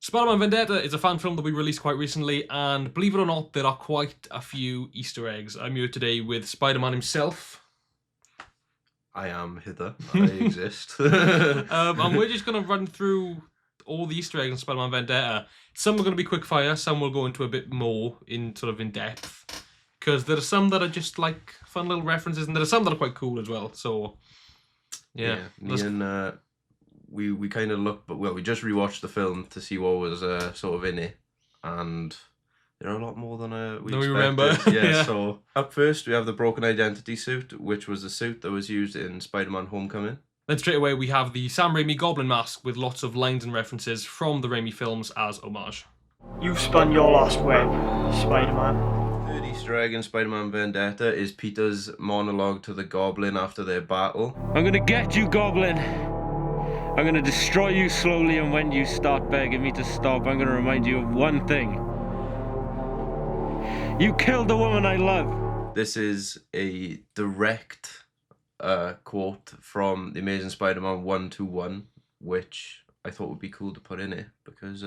Spider-Man Vendetta is a fan film that we released quite recently, and believe it or not, there are quite a few Easter eggs. I'm here today with Spider-Man himself. I am hither. I exist. And we're just going to run through all the Easter eggs in Spider-Man Vendetta. Some are going to be quick fire, some will go into a bit more in depth. Because there are some that are just like fun little references, and there are some that are quite cool as well. So, yeah. Me and we kind of looked, but we just rewatched the film to see what was sort of in it, and there are a lot more than we expected. Remember. Yeah. So up first we have the broken identity suit, which was the suit that was used in Spider-Man: Homecoming. Then straight away we have the Sam Raimi Goblin mask with lots of lines and references from the Raimi films as homage. You've spun your last web, Spider-Man. Third Easter egg in Spider-Man Vendetta is Peter's monologue to the Goblin after their battle. I'm gonna get you, Goblin. I'm gonna destroy you slowly, and when you start begging me to stop, I'm gonna remind you of one thing. You killed the woman I love. This is a direct quote from The Amazing Spider-Man 1-1, which I thought would be cool to put in it, because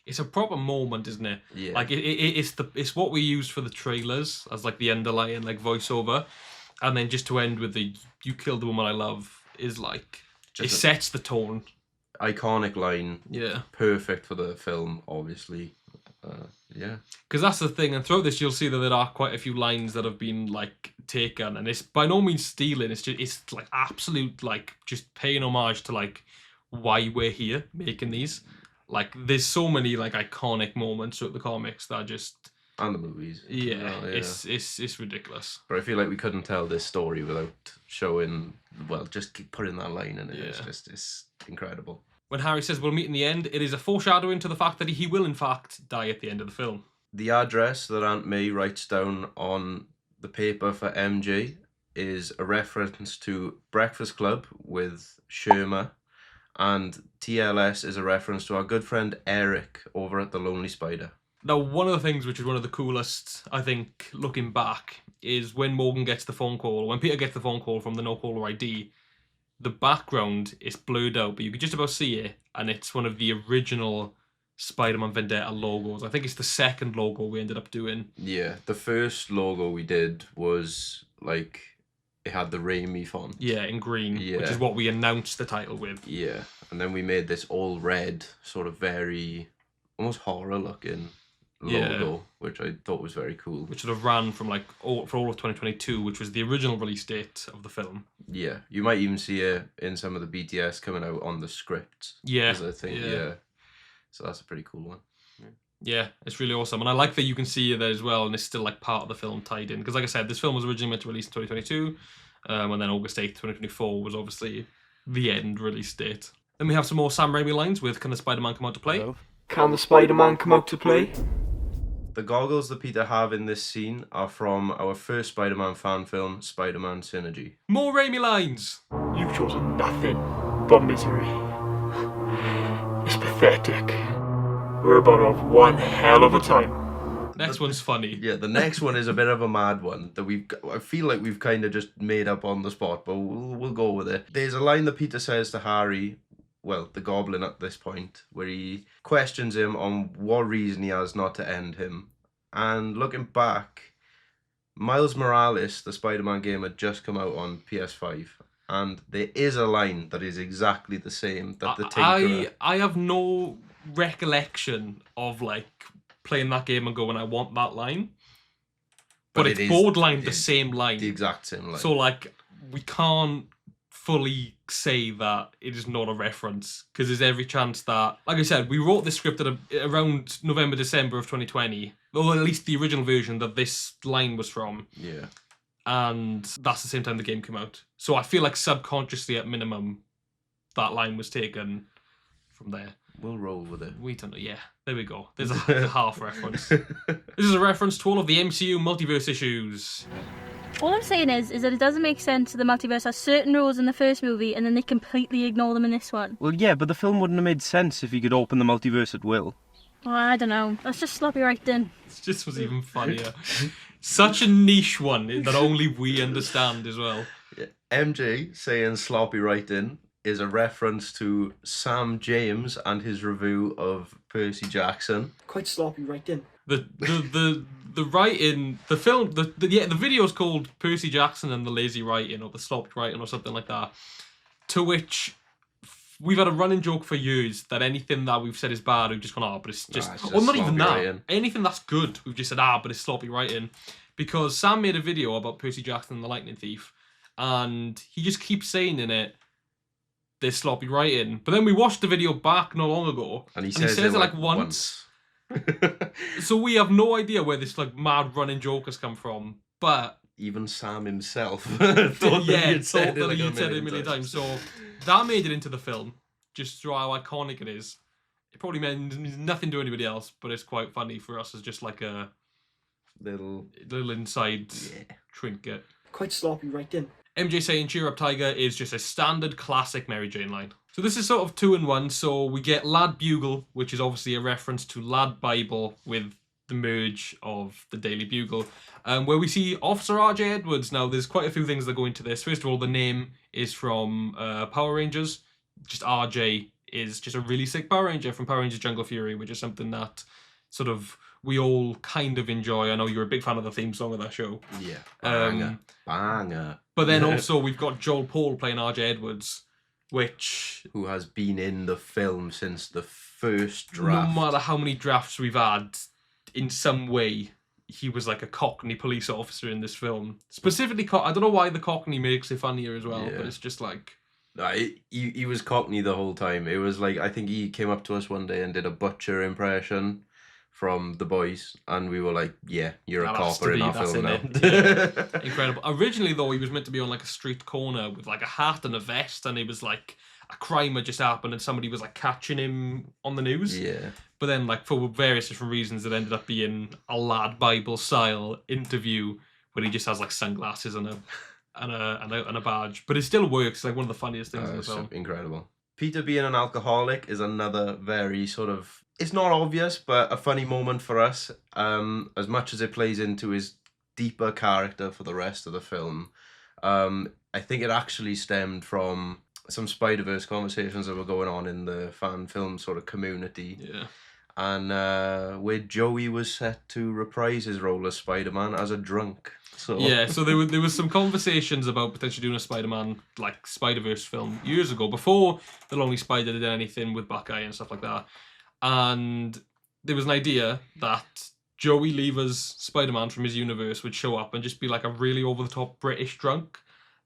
it's a proper moment, isn't it? Yeah. Like it's what we used for the trailers as like the underlying like voiceover, and then just to end with the "You killed the woman I love" is like it sets the tone. Iconic line. Yeah. Perfect for the film, obviously. Yeah. Because that's the thing, and throughout this you'll see that there are quite a few lines that have been like taken, and it's by no means stealing. It's like absolute like just paying homage to like why we're here making these. Like there's so many like iconic moments throughout the comics that are just and the movies. Yeah, it's ridiculous. But I feel like we couldn't tell this story without showing, well, just keep putting that line in it. Yeah. It's incredible. When Harry says we'll meet in the end, it is a foreshadowing to the fact that he will in fact die at the end of the film. The address that Aunt May writes down on the paper for MJ is a reference to Breakfast Club with Sherma, and TLS is a reference to our good friend Eric over at the Lonely Spider. Now, one of the things which is one of the coolest, I think, looking back, is when Morgan gets the phone call, when Peter gets the phone call from the No Caller ID, the background is blurred out, but you can just about see it, and it's one of the original Spider-Man Vendetta logos. I think it's the second logo we ended up doing. Yeah, the first logo we did was, like, it had the Raimi font. Yeah, in green, which is what we announced the title with. Yeah, and then we made this all red, sort of very, almost horror-looking logo, which I thought was very cool. Which sort of ran from like for all of 2022, which was the original release date of the film. Yeah, you might even see it in some of the BTS coming out on the script. Yeah, I think, yeah. So that's a pretty cool one. Yeah, it's really awesome, and I like that you can see it there as well, and it's still like part of the film tied in. Because like I said, this film was originally meant to release in 2022, and then August 8th, 2024 was obviously the end release date. Then we have some more Sam Raimi lines with "Can the Spider-Man come out to play?" Hello? Can the Spider-Man come out to play? The goggles that Peter have in this scene are from our first Spider-Man fan film, Spider-Man Synergy. More Raimi lines! You've chosen nothing but misery. It's pathetic. We're about to have one hell of a time. Next one's funny. Yeah, the next one is a bit of a mad one that I feel like we've kind of just made up on the spot, but we'll go with it. There's a line that Peter says to Harry, well, the Goblin at this point, where he questions him on what reason he has not to end him. And looking back, Miles Morales, the Spider-Man game, had just come out on PS5. And there is a line that is exactly the same that the Tinkerer... I have no recollection of like playing that game and going, I want that line. But it's borderline the same line. The exact same line. So like, we can't fully say that it is not a reference, because there's every chance that, like I said, we wrote this script at around November, December of 2020, or at least the original version that this line was from. Yeah. And that's the same time the game came out. So I feel like subconsciously, at minimum, that line was taken from there. We'll roll with it. We don't know. Yeah, there we go. There's a half reference. This is a reference to all of the MCU multiverse issues. All I'm saying is that it doesn't make sense that the multiverse has certain rules in the first movie and then they completely ignore them in this one. Well, yeah, but the film wouldn't have made sense if you could open the multiverse at will. Oh, I don't know. That's just sloppy writing. It just was even funnier. Such a niche one that only we understand as well. Yeah. MJ saying sloppy writing is a reference to Sam James and his review of Percy Jackson. Quite sloppy writing. The writing, the film, the video's called Percy Jackson and the Lazy Writing, or the Sloppy Writing, or something like that. To which we've had a running joke for years that anything that we've said is bad, we've just gone, but it's just, or not even that. Writing. Anything that's good, we've just said, but it's sloppy writing. Because Sam made a video about Percy Jackson and the Lightning Thief, and he just keeps saying in it, there's sloppy writing. But then we watched the video back not long ago, and he says it like once. So we have no idea where this like mad running joke has come from, but even Sam himself thought that he had said it a million times. So that made it into the film, just through how iconic it is. It probably means nothing to anybody else, but it's quite funny for us as just like a little inside trinket. Quite sloppy writing. MJ saying "Cheer up, Tiger" is just a standard classic Mary Jane line. So this is sort of 2 in 1. So we get Lad Bugle, which is obviously a reference to Lad Bible with the merge of the Daily Bugle, where we see Officer R.J. Edwards. Now, there's quite a few things that go into this. First of all, the name is from Power Rangers. Just R.J. is just a really sick Power Ranger from Power Rangers Jungle Fury, which is something that sort of we all kind of enjoy. I know you're a big fan of the theme song of that show. Yeah, banger. But then also we've got Joel Paul playing R.J. Edwards, who has been in the film since the first draft. No matter how many drafts we've had, in some way, he was like a Cockney police officer in this film. Specifically, I don't know why the Cockney makes it funnier as well, but it's just like... He was Cockney the whole time. It was like, I think he came up to us one day and did a butcher impression from The Boys, and we were like, yeah, you're a copper in our film now. Yeah. Incredible. Originally, though, he was meant to be on like a street corner with like a hat and a vest, and it was like a crime had just happened and somebody was like catching him on the news. Yeah. But then, like, for various different reasons, it ended up being a Lad Bible style interview where he just has like sunglasses and a badge. But it still works. It's like one of the funniest things in the film. Incredible. Peter being an alcoholic is another very sort of, it's not obvious, but a funny moment for us, as much as it plays into his deeper character for the rest of the film. I think it actually stemmed from some Spider-Verse conversations that were going on in the fan film sort of community. Yeah. And where Joey was set to reprise his role as Spider-Man as a drunk. So yeah, so there was some conversations about potentially doing a Spider-Man like Spider-Verse film years ago, before the Lonely Spider did anything with Buckeye and stuff like that. And there was an idea that Joey Lever's Spider-Man from his universe would show up and just be like a really over-the-top British drunk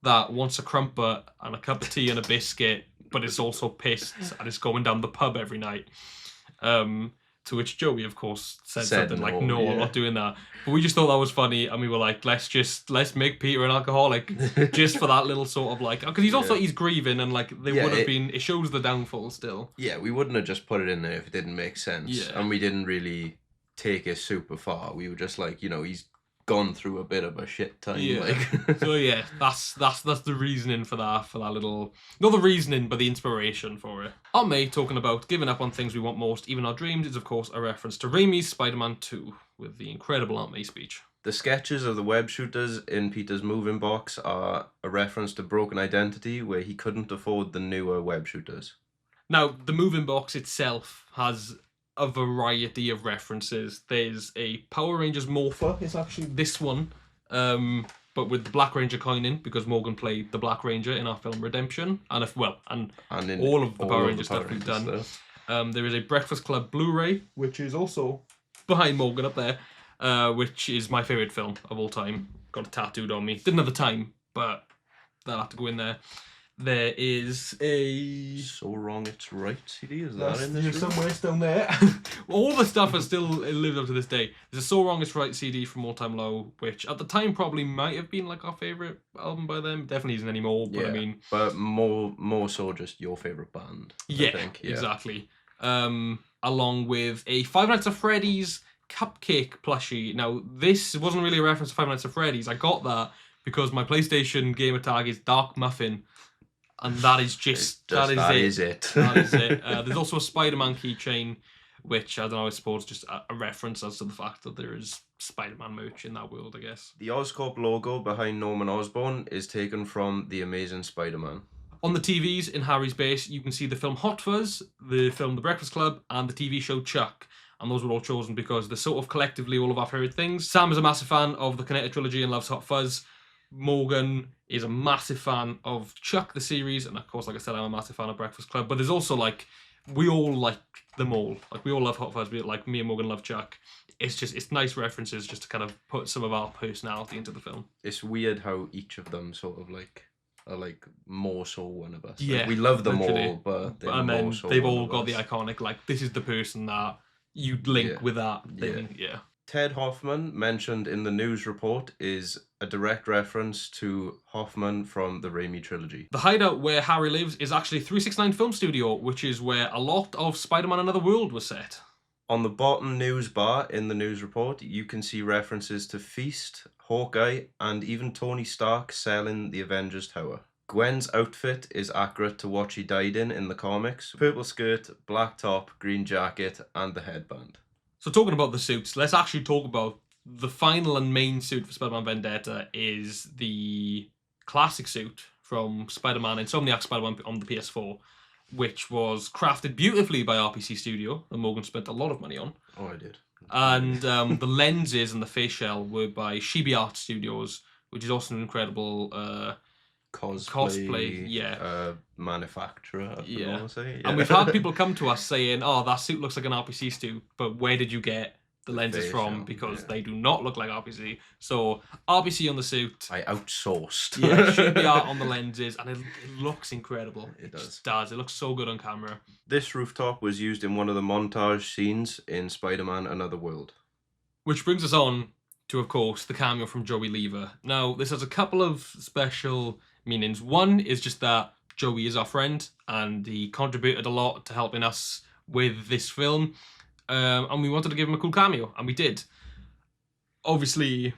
that wants a crumpet and a cup of tea and a biscuit, but is also pissed and is going down the pub every night. To which Joey, of course, said something like, no, I'm not doing that. But we just thought that was funny, and we were like, let's make Peter an alcoholic, just for that little sort of like, because he's grieving, and like would have been, it shows the downfall still. Yeah, we wouldn't have just put it in there if it didn't make sense. Yeah. And we didn't really take it super far. We were just like, he's gone through a bit of a shit time. Yeah. Like. So yeah, that's the reasoning for that little, not the reasoning, but the inspiration for it. Aunt May talking about giving up on things we want most, even our dreams, is of course a reference to Raimi's Spider-Man 2 with the incredible Aunt May speech. The sketches of the web shooters in Peter's moving box are a reference to Broken Identity, where he couldn't afford the newer web shooters. Now, the moving box itself has a variety of references. There's a Power Rangers morpher. It's actually this one, but with the Black Ranger coin in, because Morgan played the Black Ranger in our film Redemption, and in all of the Power Ranger stuff we've done. There is a Breakfast Club Blu-ray, which is also behind Morgan up there, which is my favourite film of all time. Got it tattooed on me. Didn't have the time, but that had to go in there. There is a So Wrong It's Right CD. Is that in this room? somewhere down there? All the stuff has still lived up to this day. There's a So Wrong It's Right CD from All Time Low, which at the time probably might have been like our favourite album by them. Definitely isn't anymore, but I mean, but more so just your favourite band. I think. Exactly. Along with a Five Nights at Freddy's cupcake plushie. Now this wasn't really a reference to Five Nights at Freddy's. I got that because my PlayStation gamer tag is Dark Muffin. And that is that is it. There's also a Spider-Man keychain, which, I don't know, I suppose just a reference as to the fact that there is Spider-Man merch in that world, I guess. The Oscorp logo behind Norman Osborn is taken from The Amazing Spider-Man. On the TVs in Harry's base, you can see the film Hot Fuzz, the film The Breakfast Club, and the TV show Chuck. And those were all chosen because they're sort of collectively all of our favourite things. Sam is a massive fan of the Connected Trilogy and loves Hot Fuzz. Morgan is a massive fan of Chuck, the series. And of course, like I said, I'm a massive fan of Breakfast Club. But there's also, like, we all like them all. Like, we all love Hot Fuzz. Like, me and Morgan love Chuck. It's nice references just to kind of put some of our personality into the film. It's weird how each of them sort of like are like more so one of us. Yeah, like, we love them literally. all, but they're And then more so they've one all of got us. the iconic, like, this is the person that you'd link Yeah. with that thing. Yeah. Ted Hoffman, mentioned in the news report, is a direct reference to Hoffman from the Raimi trilogy. The hideout where Harry lives is actually 369 Film Studio, which is where a lot of Spider-Man Another World was set. On the bottom news bar in the news report, you can see references to Feast, Hawkeye, and even Tony Stark selling the Avengers Tower. Gwen's outfit is accurate to what she died in the comics. Purple skirt, black top, green jacket, and the headband. So talking about the suits, let's actually talk about the final and main suit for Spider-Man Vendetta is the classic suit from Spider-Man Insomniac Spider-Man on the PS4, which was crafted beautifully by RPC Studio, and Morgan spent a lot of money on. Oh, I did. And the lenses and the face shell were by Chibi Art Studios, which is also an incredible cosplay, yeah. Manufacturer, I Yeah. want to say. And we've had people come to us saying, oh, that suit looks like an RPC suit, but where did you get the lenses face from? shell, Because yeah. they do not look like RPC. So RPC on the suit, I outsourced. yeah, Chibi Art on the lenses, and it looks incredible. It does. Just does. It looks so good on camera. This rooftop was used in one of the montage scenes in Spider-Man Another World. Which brings us on to, of course, the cameo from Joey Lever. Now, this has a couple of special meanings. One is just that Joey is our friend, and he contributed a lot to helping us with this film. And we wanted to give him a cool cameo, and we did. Obviously,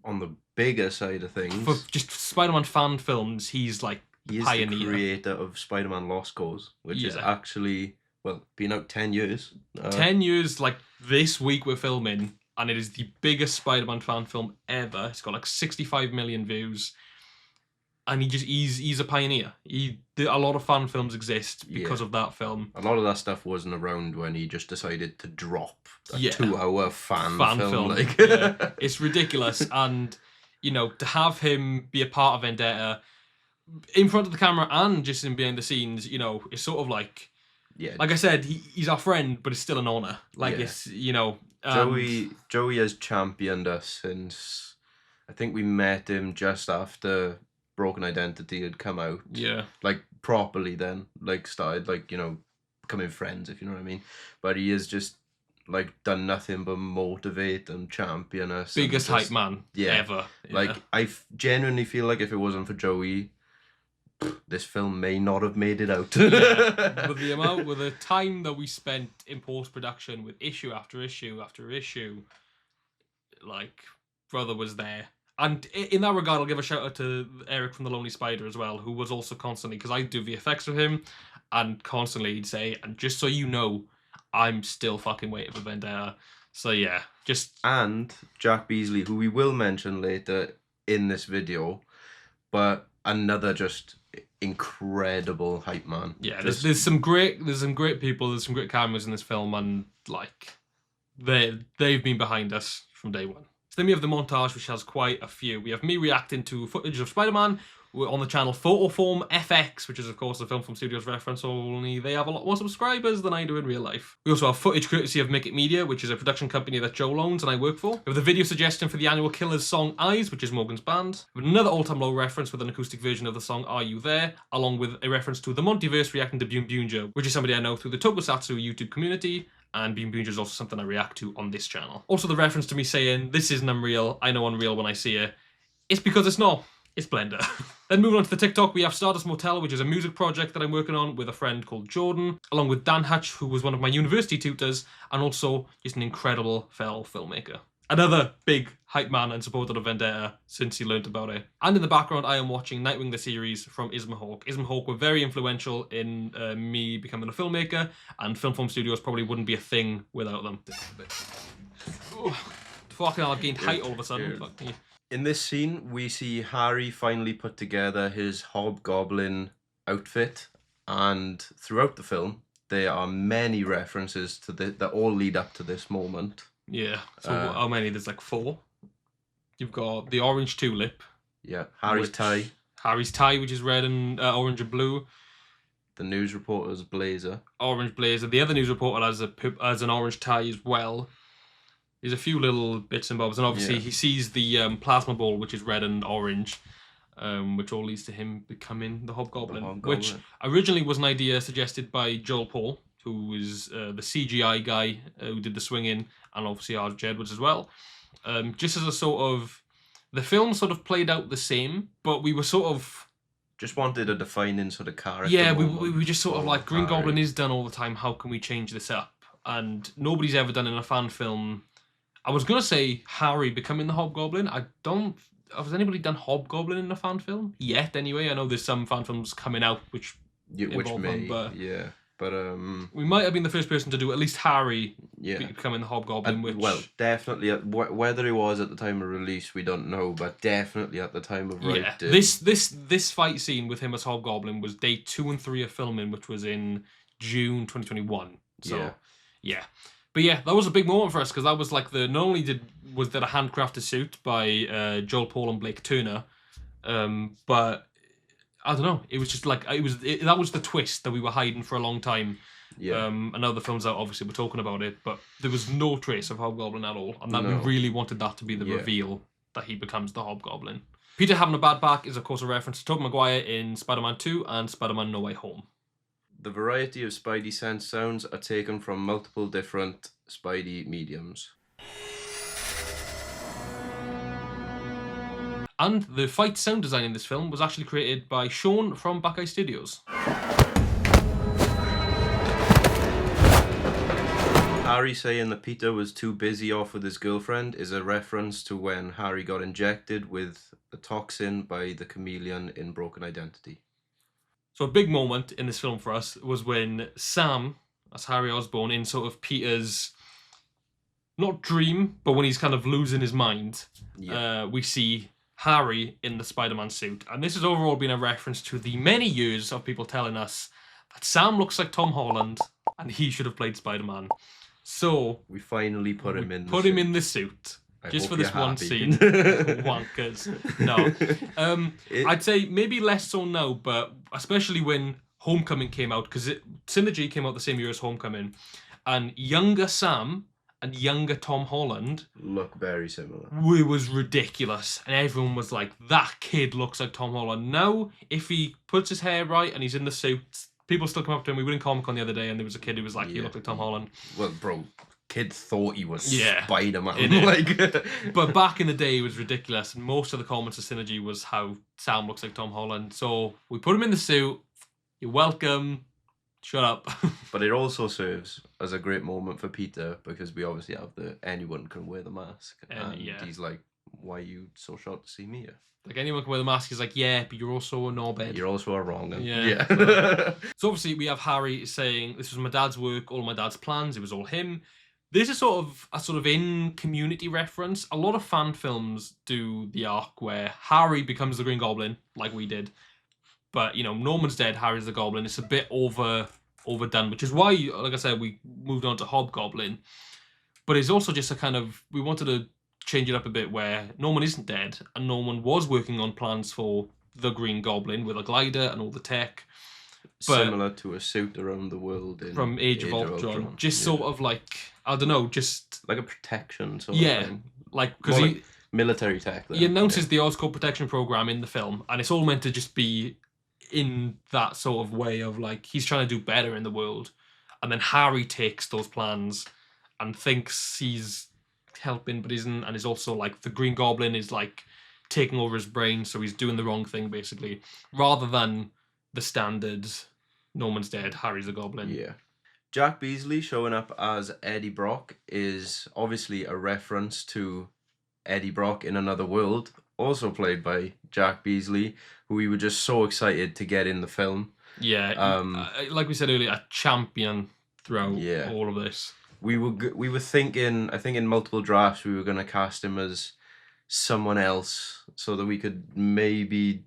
On the bigger side of things, for just Spider-Man fan films, he's like he is pioneer. the creator of Spider-Man Lost Cause, which is Yeah. actually, well, been out 10 years. 10 years, like this week we're filming, and it is the biggest Spider-Man fan film ever. It's got like 65 million views. And he's a pioneer. A lot of fan films exist because of that film. A lot of that stuff wasn't around when he just decided to drop a Yeah. 2-hour fan film. Like. Yeah. It's ridiculous. And, you know, to have him be a part of Vendetta in front of the camera and just in behind the scenes, you know, it's sort of like, Yeah. like I said, he's our friend, but it's still an honour. Like, Yeah. it's, you know. Joey has championed us since, I think we met him just after Broken Identity had come out. Yeah. Like, properly then. Like, started, like, you know, becoming friends, if you know what I mean. But he has just, like, done nothing but motivate and champion us. Biggest and hype man ever. Yeah. Like, I genuinely feel like if it wasn't for Joey, this film may not have made it out. Yeah. With the time that we spent in post-production with issue after issue after issue, like, brother was there. And in that regard, I'll give a shout out to Eric from The Lonely Spider as well, who was also constantly, because I do VFX for him, and constantly he'd say, and just so you know, I'm still fucking waiting for Vendetta. So yeah, just... And Jack Beasley, who we will mention later in this video, but another just incredible hype man. Yeah, there's some great people, there's some great cameras in this film, and like they've been behind us from day one. So then we have the montage, which has quite a few. We have me reacting to footage of Spider-Man. We're on the channel Photoform FX, which is of course a Film from Studios reference, only they have a lot more subscribers than I do in real life. We also have footage courtesy of Make It Media, which is a production company that Joel owns and I work for. We have the video suggestion for the annual Killers song Eyes, which is Morgan's band. We have another All Time Low reference with an acoustic version of the song Are You There, along with a reference to the Montiverse reacting to Boom Bunjo, which is somebody I know through the Tokusatsu YouTube community, and Boom Bunjo is also something I react to on this channel. Also the reference to me saying, this isn't Unreal, I know Unreal when I see it. It's because it's not. It's Blender. Then moving on to the TikTok, we have Stardust Motel, which is a music project that I'm working on with a friend called Jordan, along with Dan Hutch, who was one of my university tutors, and also just an incredible fellow filmmaker. Another big hype man and supporter of Vendetta since he learnt about it. And in the background, I am watching Nightwing the series from Ismahawk. Ismahawk were very influential in me becoming a filmmaker, and Film Form Studios probably wouldn't be a thing without them. Fucking hell, I've gained height all of a sudden. Fuck me. In this scene, we see Harry finally put together his Hobgoblin outfit, and throughout the film, there are many references to that all lead up to this moment. Yeah. So how many? There's like 4. You've got the orange tulip. Yeah, Harry's tie. Harry's tie, which is red and orange and blue. The news reporter's blazer. Orange blazer. The other news reporter has an orange tie as well. There's a few little bits and bobs, and obviously he sees the plasma ball, which is red and orange, which all leads to him becoming the Hobgoblin, which originally was an idea suggested by Joel Paul, who is the CGI guy who did the swinging, and obviously RJ Edwards as well. Just as a sort of, the film sort of played out the same, but we were sort of just wanted a defining sort of character. Yeah, we were just sort of like, Green Harry. Goblin is done all the time. How can we change this up? And nobody's ever done in a fan film. I was gonna say Harry becoming the Hobgoblin. Has anybody done Hobgoblin in a fan film yet? Anyway, I know there's some fan films coming out which involve them, but we might have been the first person to do at least Harry becoming the Hobgoblin. Well, definitely whether it was at the time of release, we don't know, but definitely at the time of writing. This fight scene with him as Hobgoblin was day 2 and 3 of filming, which was in June 2021. So yeah. But yeah, that was a big moment for us, because that was like not only was there a handcrafted suit by Joel Paul and Blake Turner, but I don't know. It was just like that was the twist that we were hiding for a long time. Yeah. And now the film's out, obviously we're talking about it, but there was no trace of Hobgoblin at all, and that we really wanted that to be the reveal that he becomes the Hobgoblin. Peter having a bad back is of course a reference to Tobey Maguire in Spider-Man 2 and Spider-Man No Way Home. The variety of Spidey sense sounds are taken from multiple different Spidey mediums. And the fight sound design in this film was actually created by Sean from Buckeye Studios. Harry saying that Peter was too busy off with his girlfriend is a reference to when Harry got injected with the toxin by the chameleon in Broken Identity. So a big moment in this film for us was when Sam, as Harry Osborn, in sort of Peter's, not dream, but when he's kind of losing his mind, we see Harry in the Spider-Man suit. And this has overall been a reference to the many years of people telling us that Sam looks like Tom Holland and he should have played Spider-Man. So we finally put him in the suit. Just for this one scene. Wankers. No. I'd say maybe less so now, but especially when Homecoming came out, because Synergy came out the same year as Homecoming, and younger Sam and younger Tom Holland look very similar. It was ridiculous, and everyone was like, that kid looks like Tom Holland. Now, if he puts his hair right and he's in the suit, people still come up to him. We were in Comic-Con the other day, and there was a kid who was like, he looked like Tom Holland. Well, bro, kid thought he was Spider-Man. But back in the day, it was ridiculous, and most of the comments of Synergy was how Sam looks like Tom Holland. So we put him in the suit. You're welcome. Shut up. But it also serves as a great moment for Peter, because we obviously have anyone can wear the mask, and he's like, "Why are you so shocked to see me here?" Like, anyone can wear the mask. He's like, yeah, but you're also a knobhead. You're also a wrong one. Yeah. So obviously we have Harry saying, this was my dad's work, all my dad's plans, it was all him. This is sort of a in-community reference. A lot of fan films do the arc where Harry becomes the Green Goblin, like we did. But, Norman's dead, Harry's the Goblin. It's a bit overdone, which is why, like I said, we moved on to Hobgoblin. But it's also just we wanted to change it up a bit where Norman isn't dead, and Norman was working on plans for the Green Goblin with a glider and all the tech. Similar to a suit around the world from Age of Ultron. Just sort of like, I don't know, just like a protection sort of thing. Like, because military tech. He announces the Oscorp protection program in the film, and it's all meant to just be in that sort of way of like, he's trying to do better in the world. And then Harry takes those plans and thinks he's helping but isn't, and is also like, the Green Goblin is like taking over his brain, so he's doing the wrong thing basically, rather than the standard Norman's dead, Harry's a goblin. Yeah. Jack Beasley showing up as Eddie Brock is obviously a reference to Eddie Brock in Another World, also played by Jack Beasley, who we were just so excited to get in the film. Yeah, like we said earlier, a champion throughout all of this. We were thinking, I think in multiple drafts, we were going to cast him as someone else so that we could maybe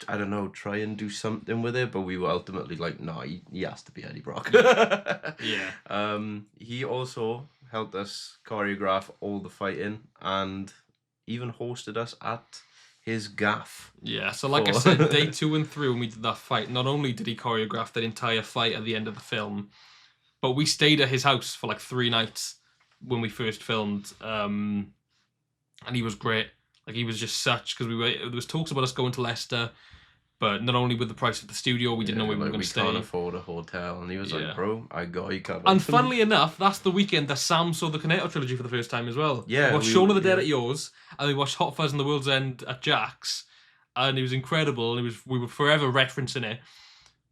I don't know, try and do something with it, but we were ultimately like, no, he has to be Eddie Brock. Yeah. He also helped us choreograph all the fighting and even hosted us at his gaff. Yeah, so like I said, day 2 and 3 when we did that fight, not only did he choreograph that entire fight at the end of the film, but we stayed at his house for like 3 nights when we first filmed, and he was great. Like, he was just such, because there was talks about us going to Leicester, but not only with the price of the studio, we didn't know where we were going to stay. We can't afford a hotel, and he was like, bro, I got you covered. And funnily enough, that's the weekend that Sam saw the Cornetto trilogy for the first time as well. Yeah. We watched Shaun of the Dead at yours, and we watched Hot Fuzz and the World's End at Jack's, and it was incredible, and we were forever referencing it.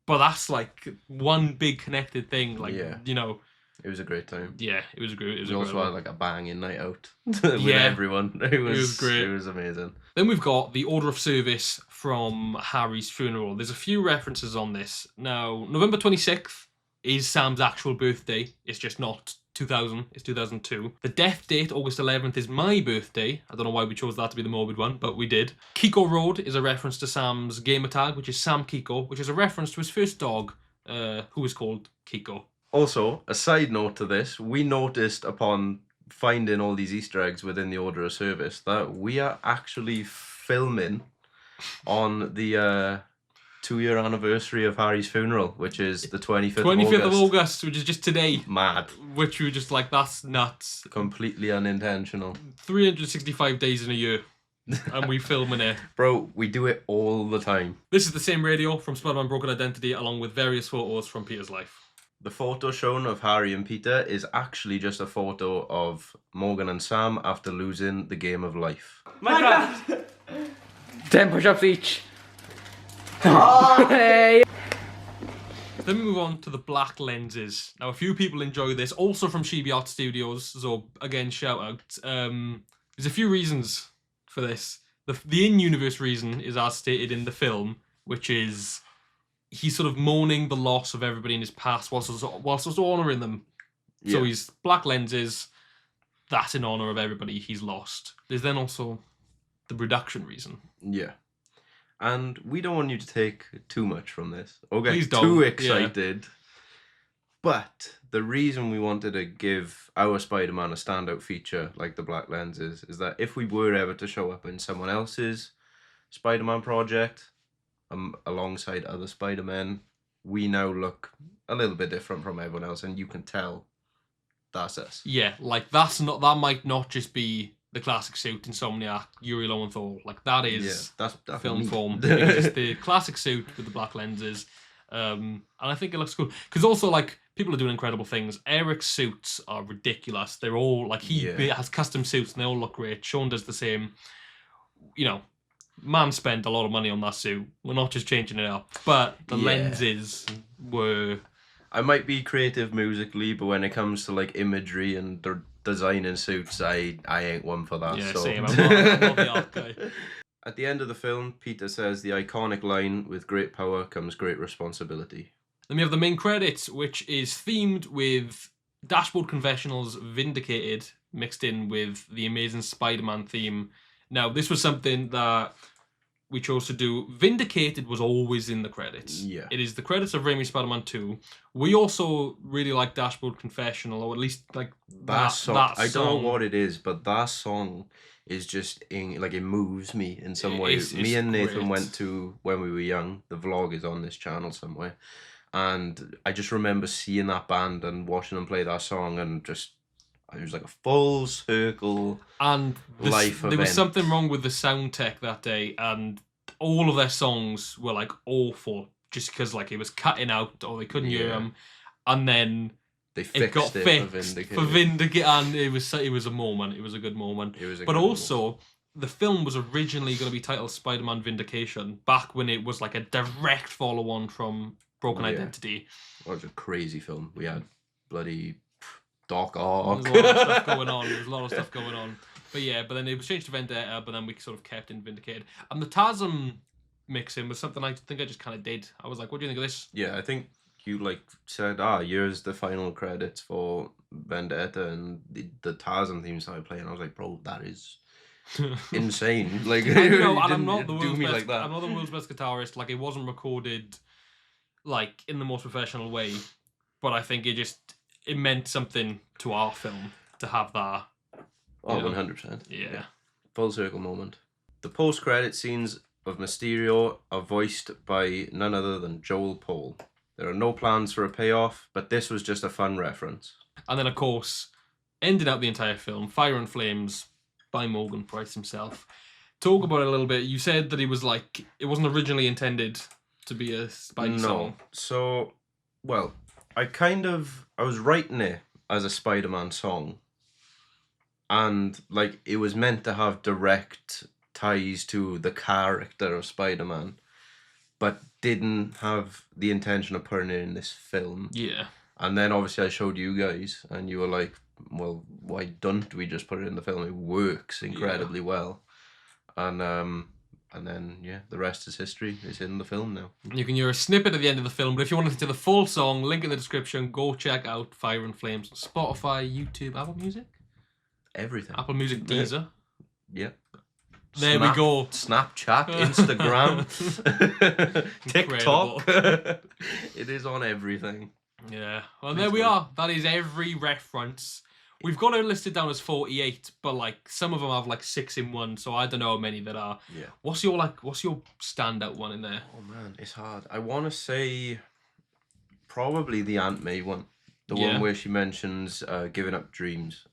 But that's like one big connected thing, like, you know. It was a great time. Yeah, it was great. We also had like a banging night out with everyone. It was great. It was amazing. Then we've got the order of service from Harry's funeral. There's a few references on this. Now, November 26th is Sam's actual birthday. It's just not 2000, it's 2002. The death date, August 11th, is my birthday. I don't know why we chose that to be the morbid one, but we did. Kiko Road is a reference to Sam's gamer tag, which is Sam Kiko, which is a reference to his first dog, who was called Kiko. Also, a side note to this, we noticed upon finding all these Easter eggs within the order of service that we are actually filming on the 2-year anniversary of Harry's funeral, which is the 25th of August. 25th of August, which is just today. Mad. Which we were just like, that's nuts. Completely unintentional. 365 days in a year. And we filming it. Bro, we do it all the time. This is the same radio from Spider-Man Broken Identity, along with various photos from Peter's life. The photo shown of Harry and Peter is actually just a photo of Morgan and Sam after losing the game of life. My God! 10 push-ups each. Hey. Then we move on to the black lenses. Now, a few people enjoy this, also from Chibi Art Studios, so again, shout out. There's a few reasons for this. The in-universe reason is as stated in the film, which is he's sort of mourning the loss of everybody in his past whilst also honouring them. Yeah. So he's black lenses, that's in honour of everybody he's lost. There's then also the production reason. Yeah. And we don't want you to take too much from this or get don't. too excited. Yeah. But the reason we wanted to give our Spider-Man a standout feature like the black lenses is that if we were ever to show up in someone else's Spider-Man project, alongside other Spider-Men, we now look a little bit different from everyone else, and you can tell that's us. Yeah, like that might not just be the classic suit Insomniac, Yuri Lowenthal. Like that is that's film me. form. It's just the classic suit with the black lenses, and I think it looks cool because also like people are doing incredible things. Eric's suits are ridiculous. They're all like he has custom suits and they all look great. Sean does the same. You know. Man spent a lot of money on that suit. We're not just changing it up. But the lenses were... I might be creative musically, but when it comes to like imagery and designing suits, I ain't one for that. Yeah, so. same. I'm not the art guy. At the end of the film, Peter says the iconic line, "With great power comes great responsibility." Then we have the main credits, which is themed with Dashboard Confessionals Vindicated mixed in with the Amazing Spider-Man theme. Now, this was something that we chose to do. Vindicated was always in the credits. Yeah. It is the credits of Raimi's Spider-Man 2. We also really like Dashboard Confessional, or at least like that song. I don't know what it is, but that song is just, it moves me in some way. Me and Nathan went to, when we were young, the vlog is on this channel somewhere, and I just remember seeing that band and watching them play that song and just... It was like a full circle life event. There was something wrong with the sound tech that day, and all of their songs were like awful just because like it was cutting out or they couldn't hear them. And then they fixed it for Vindicate, and it was a moment. It was a good moment. But also, the film was originally going to be titled Spider-Man Vindication back when it was like a direct follow-on from Broken Identity. It was a crazy film. We had bloody... Doc Ock. There's a lot of stuff going on. But then it was changed to Vendetta, but then we sort of kept in Vindicated. And the TASM mixing was something I think I just kind of did. I was like, what do you think of this? Yeah, I think you said, here's the final credits for Vendetta, and the TASM theme started playing. I was like, bro, that is insane. Like, I know, you and I'm didn't not the do world's me best. like that. I'm not the world's best guitarist. Like, it wasn't recorded like in the most professional way, but I think it meant something to our film to have that. Oh, you know? 100%. Yeah. Full circle moment. The post-credit scenes of Mysterio are voiced by none other than Joel Pohl. There are no plans for a payoff, but this was just a fun reference. And then, of course, ending out the entire film, Fire and Flames by Morgan Price himself. Talk about it a little bit. You said that it wasn't originally intended to be a Spidey song. So, well, I was writing it as a Spider-Man song. And, like, it was meant to have direct ties to the character of Spider-Man, but didn't have the intention of putting it in this film. Yeah. And then, obviously, I showed you guys, and you were like, well, why don't we just put it in the film? It works incredibly well. And then, yeah, the rest is history. It's in the film now. You can hear a snippet at the end of the film, but if you want to listen to the full song, link in the description, go check out Fire and Flames on Spotify, YouTube, Apple Music? Everything. Apple Music, Deezer. Yeah. There we go. Snapchat, Instagram, TikTok. It is on everything. Yeah. Well, there we are. That is every reference. We've got it listed down as 48, but like some of them have like 6 in one, so I don't know how many there are. Yeah. What's your standout one in there? Oh man, it's hard. I want to say probably the Aunt May one. The Yeah. one where she mentions giving up dreams.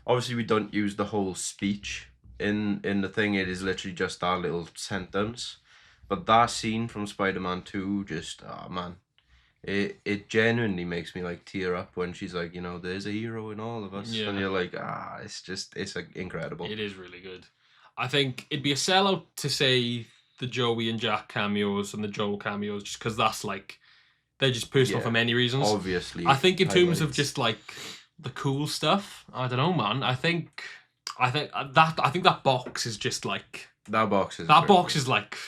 Obviously we don't use the whole speech in the thing. It is literally just that little sentence. But that scene from Spider-Man 2 just, oh man. It genuinely makes me like tear up when she's like, there's a hero in all of us. Yeah. And you're like, it's like incredible. It is really good. I think it'd be a sellout to say the Joey and Jack cameos and the Joel cameos, just because that's like, they're just personal Yeah, for many reasons. Obviously. I think in terms of highlights. just like the cool stuff, I don't know, man. I think that box is just like That box is like,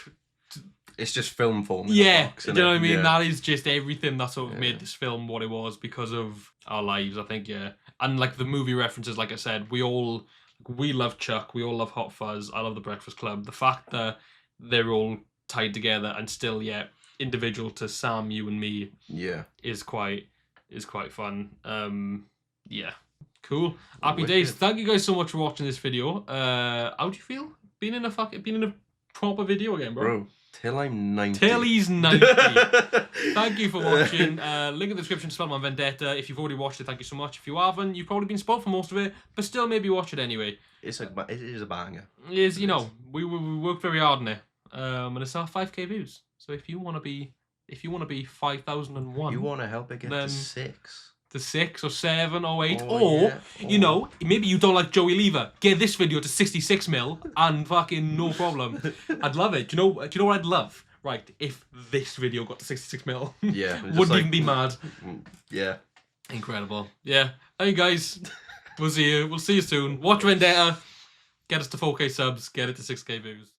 it's just film form. In a yeah, box, do you innit? know what I mean? Yeah. That is just everything that sort of Yeah. made this film what it was because of our lives, I think, yeah. And like the movie references, like I said, we love Chuck, we all love Hot Fuzz, I love The Breakfast Club. The fact that they're all tied together and still, individual to Sam, you and me, is quite fun. Yeah, cool. Happy Wicked. days. Thank you guys so much for watching this video. How do you feel being in a proper video again, Bro, till I'm 90. Till he's 90. Thank you for watching. Link in the description to Spider-Man Vendetta. If you've already watched it, thank you so much. If you haven't, you've probably been spoiled for most of it, but still maybe watch it anyway. It is a banger. It is, we worked very hard on it. And it's our 5k views. So if you want to be 5,001, You want to help it get then- to 6. to 6 or 7 or 8, Oh, or maybe you don't like Joey Lever, get this video to 66 mil and fucking no problem. I'd love it. Do you know what I'd love? Right, if this video got to 66 mil, Yeah. just wouldn't like- even be mad. Yeah. Incredible. Yeah. Hey guys, we'll see you soon. Watch Vendetta, get us to 4k subs, get it to 6k views.